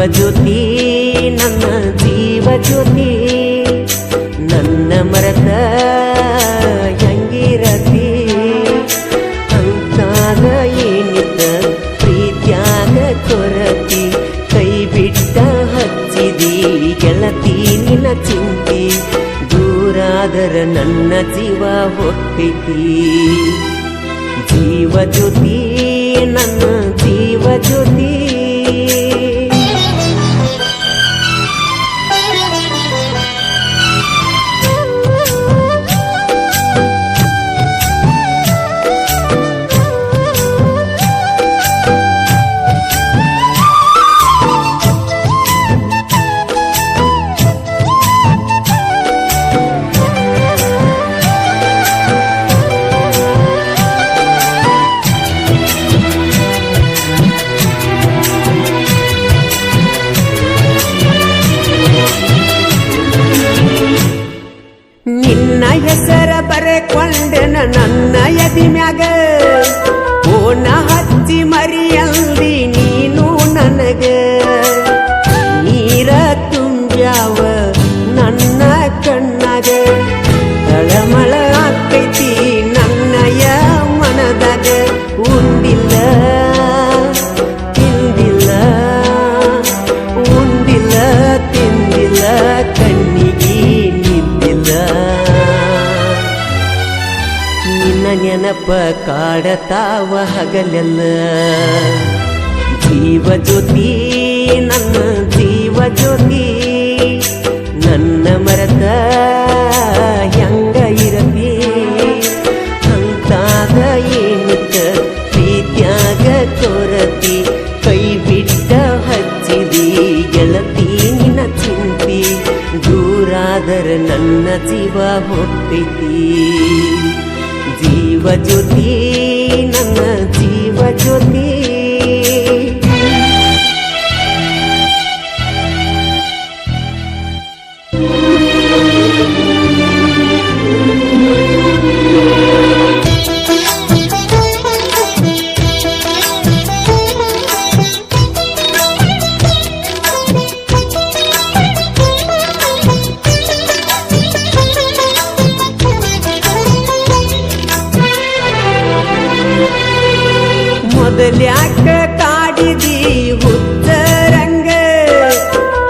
ಜ್ಯೋತಿ ನನ್ನ ಜೀವ ಜ್ಯೋತಿ ನನ್ನ ಮರೆತ ಹೆಂಗಿರತಿ ಅಂತಾಗ ಏನಿದ್ದ ಪ್ರೀತ್ಯಾಗ ಕೊರತಿ ಕೈ ಬಿಟ್ಟ ಹಚ್ಚಿದಿ ಗೆಳತಿ ನಿನ್ನ ಚಿಂತಿ ದೂರಾದರ ನನ್ನ ಜೀವ ಹೋಗ್ತೈತಿ ಜೀವ ಜ್ಯೋತಿ ನನ್ನ ಜೀವ ಜ್ಯೋತಿ ನಿನ್ನ ಹೆಸರ ಬರೆಕೊಂಡೆನ ನನ್ನ ಎದಿ ಮ್ಯಾಗ ಓನ ಹಚ್ಚಿ ಮರಿಯಲ್ದಿ ನೀನು ನನಗ ನೀರ ತುಂಬ್ಯಾವ ನನ್ನ ಕಣ್ಣಾಗ ತಳಮಳ ಆಕೈತಿ ನನ್ನಯ ಮನದಾಗ ಉಂಡಿಲ್ಲ ತಿಂದಿಲ್ಲ ಉಂಡಿಲ್ಲ ತಿಂದಿಲ್ಲ ಕಣ್ಣಿಗೆ ನಿನ್ನ ನೆನಪ ಕಾಡತಾವ ಹಗಲೆಲ್ಲ ಜೀವ ಜ್ಯೋತಿ ನನ್ನ ಜೀವ ಜ್ಯೋತಿ ನನ್ನ ಮರೆತ ಹೆಂಗ ಇರತಿ ಅಂತಾಗ ಏನಿತ್ತ ಪ್ರೀತ್ಯಾಗ ಕೊರತಿ ಕೈ ಬಿಟ್ಟ ಹಚ್ಚಿದಿ ಗೆಳತಿ ನಿನ್ನ ಚಿಂತಿ ದೂರಾದರ ನನ್ನ ಜೀವ ಹೋಗ್ತೈತಿ ಜೀವ ಜ್ಯೋತಿ ನನ್ನ ಜೀವ ಜ್ಯೋತಿ ಮೊದಲ್ಯಾಕ ಕಾಡಿದಿ ಹುಚ್ಚರಂಗ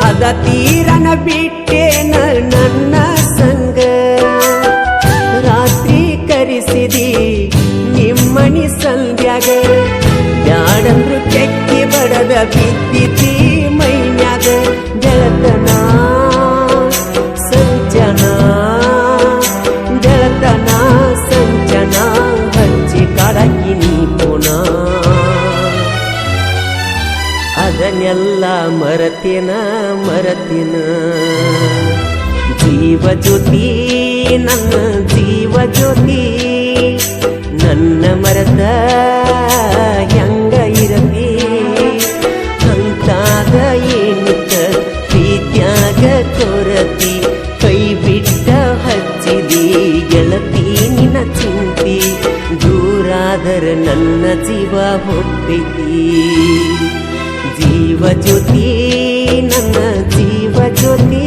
ಅದ ತೀರನ ಬಿಟ್ಟೇನ ನನ್ನ ಸಂಗ ರಾತ್ರಿ ಕರೆಸಿದಿ ನಿಮ್ಮನಿ ಸಂಧ್ಯಾಗ ಬ್ಯಾಡಂದ್ರು ಕೆಕ್ಕಿ ಬಡದ ಬಿದ್ದಿತಿ ಮೈನ್ಯಾಗ ಗೆಳತನ ಸಂಚನ ಗೆಳತನ ಸಂಚನ ಹಚ್ಚಿ ಕಾಡಕಿ ನೀ ಪುನ ಅದನ್ನೆಲ್ಲ ಮರತಿನ ಜೀವ ಜ್ಯೋತಿ ನನ್ನ ಜೀವ ಜ್ಯೋತಿ ನನ್ನ ಮರೆತ ಹೆಂಗ ಇರತಿ ಅಂತಾಗ ಏನಿತ್ತ ಪ್ರೀತ್ಯಾಗ ಕೊರತಿ ಕೈ ಬಿಟ್ಟ ಹಚ್ಚಿದಿ ಗೆಳತಿ ನಿನ್ನ ಚಿಂತಿ ದೂರಾದರ ನನ್ನ ಜೀವ ಹೋಗ್ತೈತಿ ಜೀವ ಜ್ಯೋತಿ ನನ್ನ ಜೀವ ಜ್ಯೋತಿ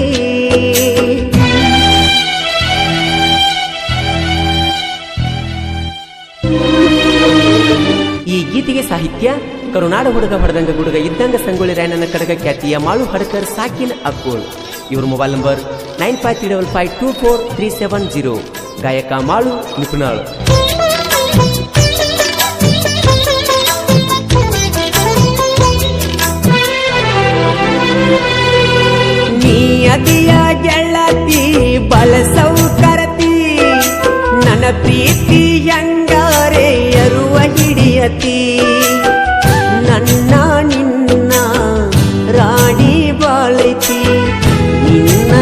ಈ ಗೀತೆಗೆ ಸಾಹಿತ್ಯ ಕರುನಾಡ ಹುಡುಗ ಹೊಡೆದಂಗ ಗುಡುಗ ಇದ್ದಂಗ ಸಂಗೊಳ್ಳಿ ರಾಯಣ್ಣನ ಕಡಗ ಖ್ಯಾತಿಯ ಮಾಳು ಹಡಕರ್ ಸಾಕಿನ್ ಅಕ್ಕೋಳ್. ಇವ್ರ ಮೊಬೈಲ್ ನಂಬರ್ 9535524370. ಗಾಯಕ ಮಾಳು ನಿಪುಣಾಳ್. ನೀಯದಿಯ ಗೆಳತಿ ಬಳಸೌ ಕರತಿ ನನ್ನ ಪ್ರೀತಿ ಹೆಂಗಾರೆ ಅರುವ ಹಿಡಿಯತಿ ನನ್ನ ನಿನ್ನ ರಾಣಿ ಬಾಳೈತಿ ನಿನ್ನ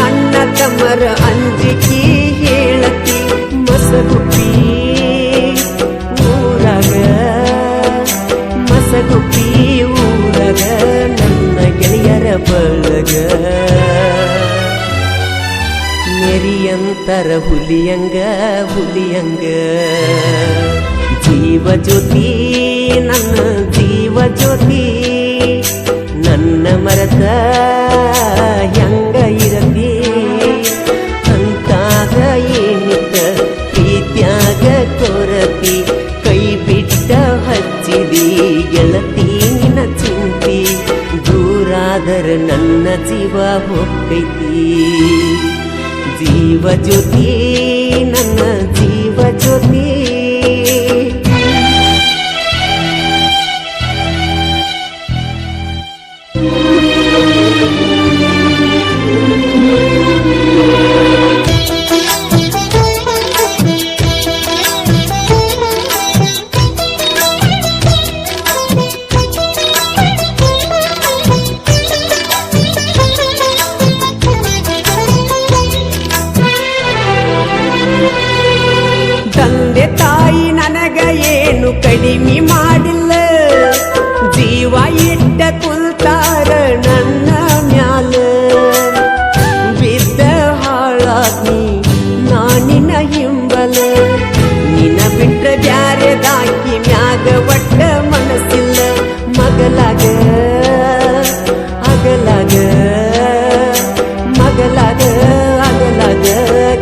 ಅಣ್ಣ ತಮ್ಮರ ಅಂಜಿಕಿ ಹೇಳತಿ ಮಸಗುಪ್ಪಿ ಊರಗ ಮಸಗುಪ್ಪಿ ಊರಗ ನನ್ನ ಗೆಳೆಯರ ಬಳಗ ನೆರಿಯಂತರ ಹುಲಿಯಂಗ ಜೀವ ಜ್ಯೋತಿ ನನ್ನ ಜೀವ ಜ್ಯೋತಿ ನನ್ನ ಮರದ ಮರೆತ ಹೆಂಗ ಇರತಿ ಅಂತಾಗ ಏನಿತ್ತ ಪ್ರೀತ್ಯಾಗ ಕೊರತಿ ಕೈ ಬಿಟ್ಟ ಹಚ್ಚಿದಿ ಗೆಳತಿ ನಿನ್ನ ಚಿಂತಿ ದೂರಾದರ ನನ್ನ ಜೀವ ಹೋಗ್ತೈತಿ ಜೀವ ಜ್ಯೋತಿ ನನ್ನ ಜೀವ ಜ್ಯೋತಿ ತಂದೆ ತಾಯಿ ನನಗ ಏನು ಕಡಿಮೆ ಮಾಡಿಲ್ಲ ಜೀವ ಇಟ್ಟ ಕುಲ್ತಾರ ನನ್ನ ಮ್ಯಾಲ ಬಿದ್ದ ಹಾಳಾಗ್ನಿ ನಾನಿನ ಹಿಂಬಲ ನಿನ್ನ ಬಿಟ್ಟ ಬ್ಯಾರೆದಾಕಿ ಮ್ಯಾಗ ಒಟ್ಟ ಮನಸ್ಸಿಲ್ಲ ಮಗಲಾಗ ಅಗಲಾಗ ಮಗಲಾಗ ಅಗಲಾಗ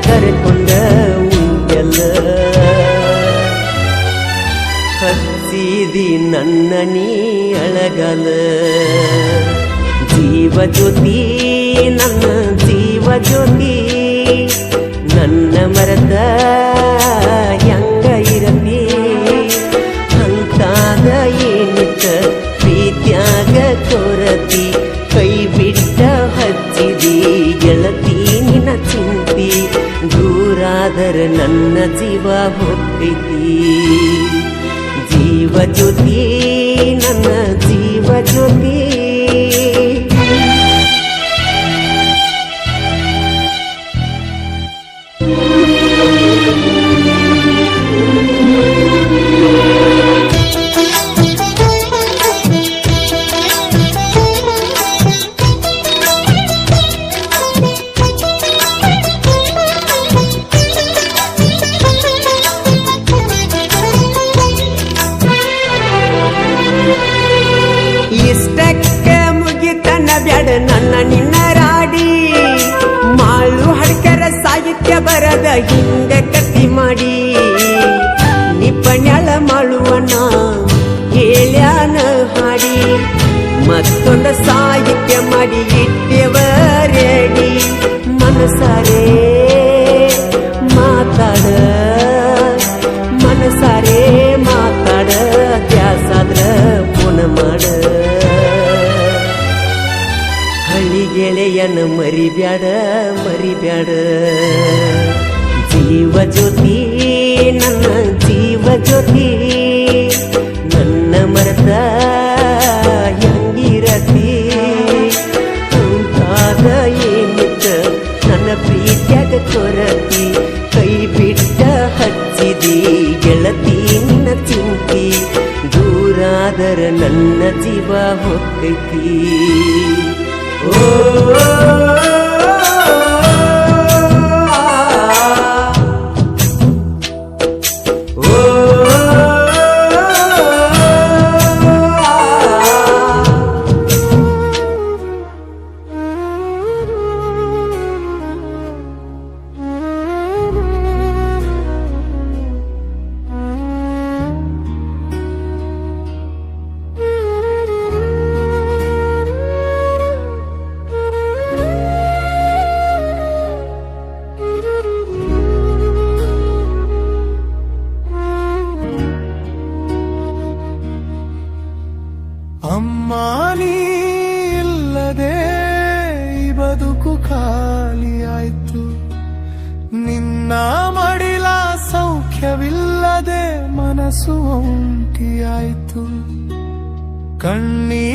ಕರೆಕೊಂಡ ಹಚ್ಚಿದಿ ನನ್ನ ನೀ ಅಳಗಲ ಜೀವ ಜ್ಯೋತಿ ನನ್ನ ಜೀವ ಜ್ಯೋತಿ ನನ್ನ ಮರೆತ ಹೆಂಗ ಇರತಿ ಅಂತಾಗ ಏನಿತ್ತ ಪ್ರೀತ್ಯಾಗ ಕೊರತಿ ಕೈ ಬಿಟ್ಟ ಹಚ್ಚಿದಿ ಗೆಳತಿ ನಿನ್ನ ಚಿಂತಿ ದೂರಾದರ ನನ್ನ ಜೀವ ಹೋಗ್ತೈತಿ ಜೀವ ಜ್ಯೋತಿ ನನ್ನ ಜೀವ ಜ್ಯೋತಿ ಇಷ್ಟಕ್ಕೆ ಮುಗಿತನ ಬ್ಯಾಡ ನನ್ನ ನಿನ್ನ ರಾಡಿ ಮಾಳು ಹಡ್ಕರ ಸಾಹಿತ್ಯ ಬರದ ಹಿಂಗ ಕತ್ತಿ ಮಾಡಿ ನಿಪಣ್ಯಾಳ ಮಾಳುವನ ಹೇಳ್ಯಾನ ಹಾಡಿ ಮತ್ತೊಂದು ಸಾಹಿತ್ಯ ಮಾಡಿ ಇಟ್ಟೆವ ರೆಡಿ ಮನಸಾರೆ ಮಾತಾಡ ಮನಸಾರೆ ಮಾತಾಡ ದ್ಯಾಸಾದ್ರ ಪುನ ಮಾಡ ಹಳ್ಳಿ ಗೆಳೆಯನ ಮರಿಬ್ಯಾಡ ಮರಿಬ್ಯಾಡ ಜೀವ ಜ್ಯೋತಿ ನನ್ನ ಜೀವ ಜ್ಯೋತಿ ನನ್ನ ಮರೆತ ಹೆಂಗಿರತಿ ಅಂತಾಗ ಏನಿತ್ತ ನನ್ನ ಪ್ರೀತ್ಯಾಗ ಕೊರತಿ ಕೈ ಬಿಟ್ಟ ಹಚ್ಚಿದಿ ಗೆಳತಿ ನಿನ್ನ ಚಿಂತಿ ದೂರಾದರ ನನ್ನ ಜೀವ ಹೋಗ್ತೈತಿ ಓ ಅಮ್ಮ ನೀ ಇಲ್ಲದೆ ಈ ಬದುಕು ಖಾಲಿ ಆಯ್ತು ನಿನ್ನ ಮಡಿಲ ಸೌಖ್ಯವಿಲ್ಲದೆ ಮನಸ್ಸು ಒಂಟಿಯಾಯ್ತು ಕಣ್ಣೀ